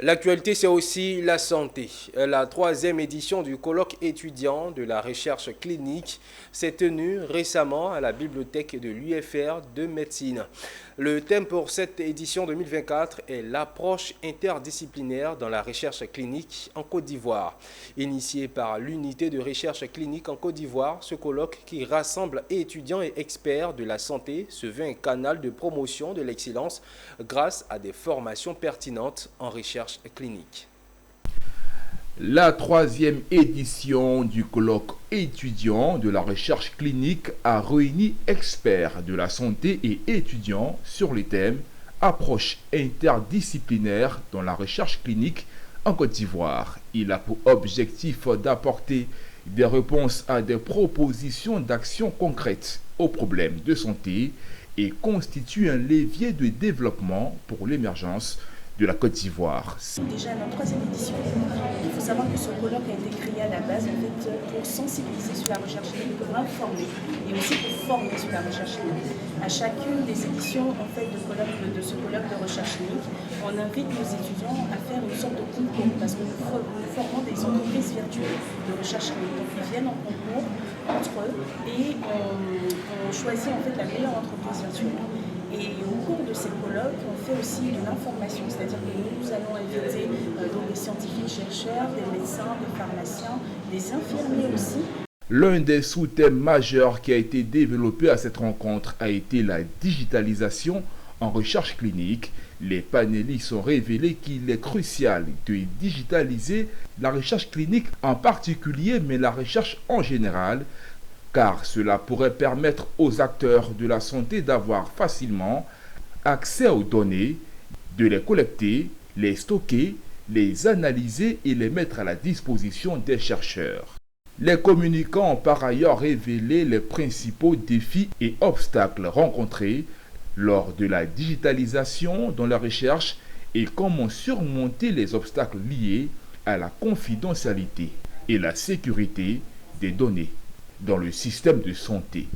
L'actualité, c'est aussi la santé. La troisième édition du colloque étudiant de la recherche clinique s'est tenue récemment à la bibliothèque de l'UFR de médecine. Le thème pour cette édition 2024 est l'approche interdisciplinaire dans la recherche clinique en Côte d'Ivoire. Initié par l'unité de recherche clinique en Côte d'Ivoire, ce colloque qui rassemble étudiants et experts de la santé se veut un canal de promotion de l'excellence grâce à des formations pertinentes en recherche clinique. La troisième édition du colloque étudiant de la recherche clinique a réuni experts de la santé et étudiants sur les thèmes approche interdisciplinaire dans la recherche clinique en Côte d'Ivoire. Il a pour objectif d'apporter des réponses à des propositions d'action concrètes aux problèmes de santé et constitue un levier de développement pour l'émergence de la Côte d'Ivoire. Déjà notre troisième édition. Il faut savoir que ce colloque a été créé à la base pour sensibiliser sur la recherche clinique, pour informer et aussi pour former sur la recherche clinique. À chacune des éditions de ce colloque de recherche clinique, on invite nos étudiants à faire une sorte de concours parce que nous formons des entreprises virtuelles de recherche clinique. Donc ils viennent en concours entre eux et on choisit en fait la meilleure entreprise virtuelle. Et au cours de ces colloques, on fait aussi de l'information, c'est-à-dire que nous allons inviter des scientifiques chercheurs, des médecins, des pharmaciens, des infirmiers aussi. L'un des sous-thèmes majeurs qui a été développé à cette rencontre a été la digitalisation en recherche clinique. Les panélistes ont révélé qu'il est crucial de digitaliser la recherche clinique en particulier, mais la recherche en général, car cela pourrait permettre aux acteurs de la santé d'avoir facilement accès aux données, de les collecter, les stocker, les analyser et les mettre à la disposition des chercheurs. Les communicants ont par ailleurs révélé les principaux défis et obstacles rencontrés lors de la digitalisation dans la recherche et comment surmonter les obstacles liés à la confidentialité et la sécurité des données dans le système de santé.